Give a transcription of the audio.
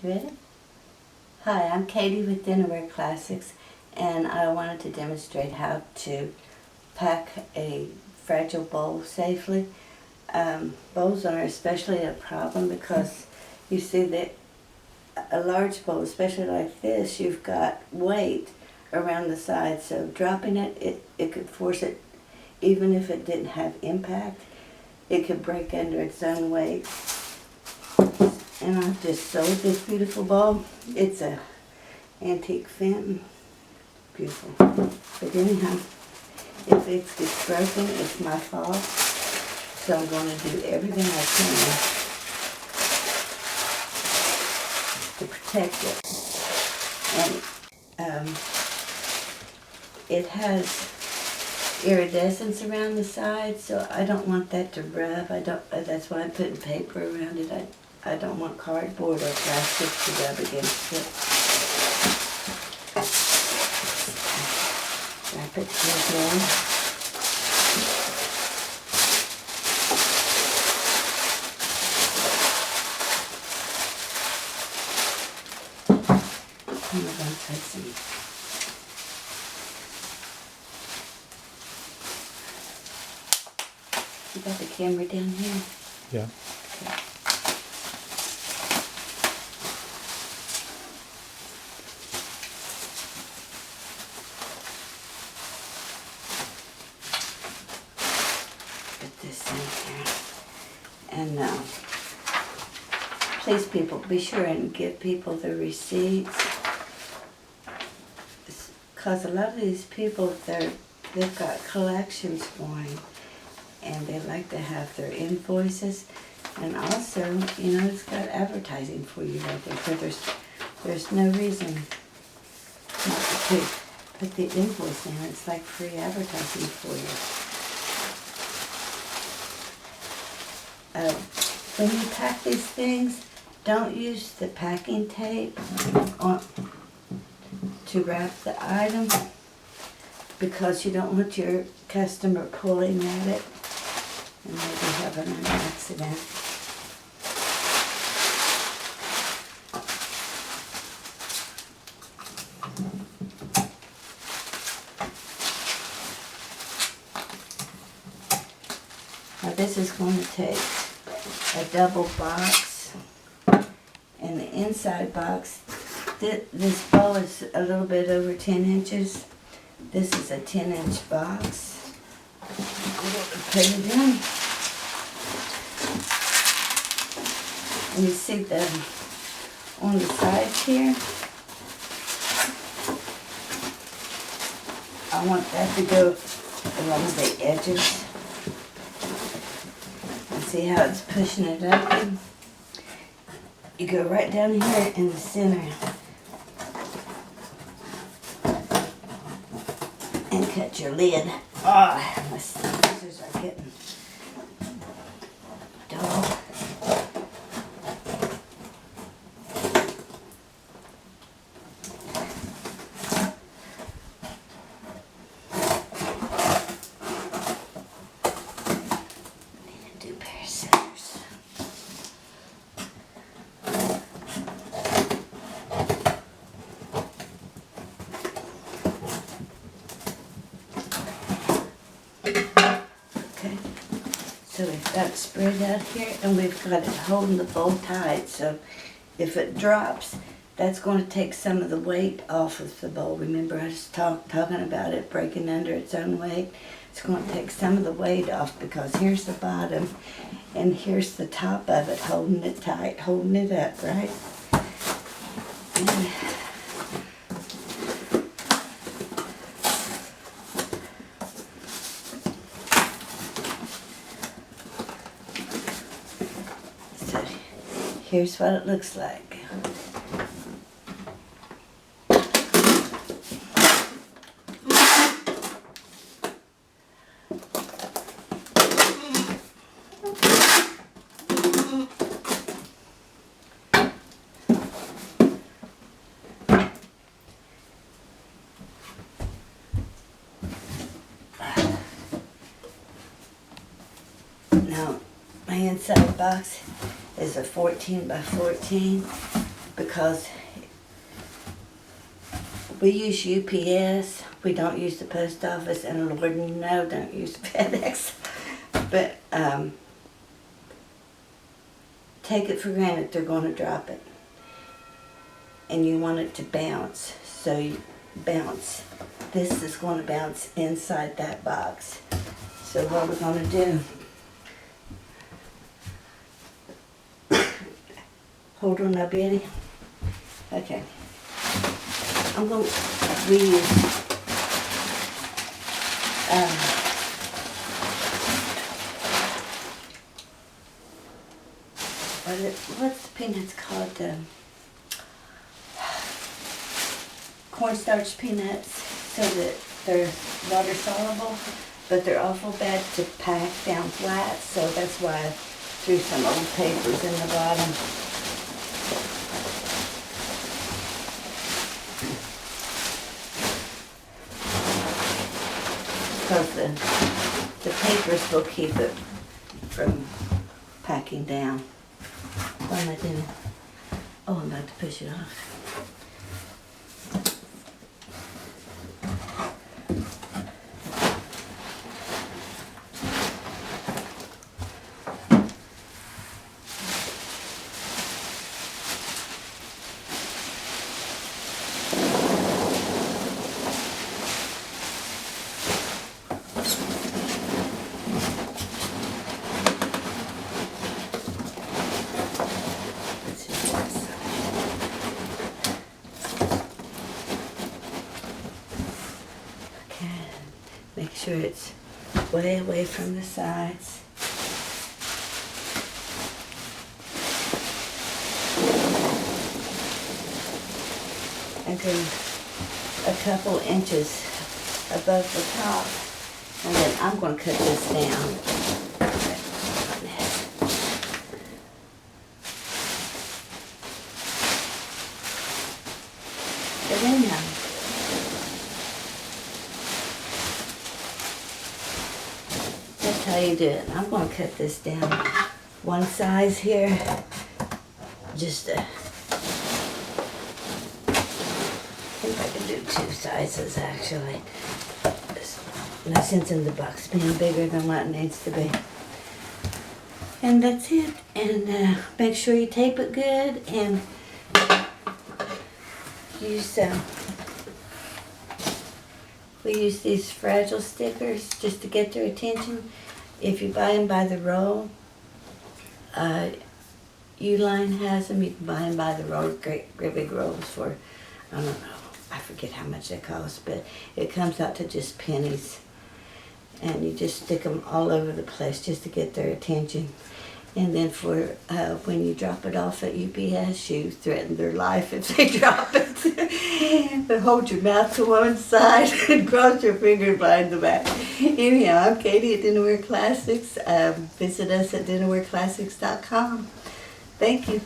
You ready? Hi, I'm Katie with Dinnerware Classics, and I wanted to demonstrate how to pack a fragile bowl safely. Bowls are especially a problem because you see that a large bowl, especially like this, you've got weight around the side, so dropping it could force it, even if it didn't have impact, it could break under its own weight. And I've just sold this beautiful bowl. It's a antique Fenton. Beautiful. But anyhow, if it gets broken, it's my fault. So I'm going to do everything I can to protect it. And it has iridescence around the side, so I don't want that to rub. That's why I'm putting paper around it. I don't want cardboard or plastic to rub against it. Wrap it together. I'm going to try some. You got the camera down here? Yeah. Okay. Put this in here. And please, people, be sure and give people the receipts. Because a lot of these people, they've got collections going, and they like to have their invoices. And also, you know, it's got advertising for you right there. So there's no reason not to put the invoice in. It's like free advertising for you. When you pack these things, don't use the packing tape to wrap the item, because you don't want your customer pulling at it and maybe having an accident. Now this is going to take a double box, and the inside box, this bowl is a little bit over 10 inches. This is a 10-inch box. I'm going to put it in. And you see on the sides here, I want that to go along the edges. And see how it's pushing it up? You go right down here in the center and cut your lid. Oh, my scissors are getting dull. Need to do a pair of scissors. So we've got it spread out here, and we've got it holding the bowl tight, so if it drops, that's going to take some of the weight off of the bowl. Remember I was talking about it breaking under its own weight? It's going to take some of the weight off, because here's the bottom and here's the top of it holding it tight, holding it up, right? Here's what it looks like. Now, my inside box is a 14 by 14, because we use UPS. We don't use the post office, and Lord, no, don't use FedEx. But take it for granted they're going to drop it. And you want it to bounce, so you bounce. This is going to bounce inside that box. So what we're going to do, hold on now, Betty. Okay. I'm going to reuse what's the peanuts called? Cornstarch peanuts, so that they're water soluble, but they're awful bad to pack down flat, so that's why I threw some old papers in the bottom. Because the papers will keep it from packing down. What am I doing? Oh, I'm about to push it off. Make sure it's way away from the sides. And then a couple inches above the top. And then I'm going to cut this down. And then that's how you do it. I'm going to cut this down one size here. Just I think I can do two sizes actually. There's no sense in the box being bigger than what it needs to be. And that's it. And make sure you tape it good and use we use these fragile stickers just to get their attention. If you buy them by the roll, Uline has them. You can buy them by the roll, great big rolls for, I don't know, I forget how much they cost, but it comes out to just pennies. And you just stick them all over the place just to get their attention. And then for when you drop it off at UPS, you threaten their life if they drop it. But hold your mouth to one side and cross your fingers behind the back. Anyhow, I'm Katie at Dinnerware Classics. Visit us at dinnerwareclassics.com. Thank you.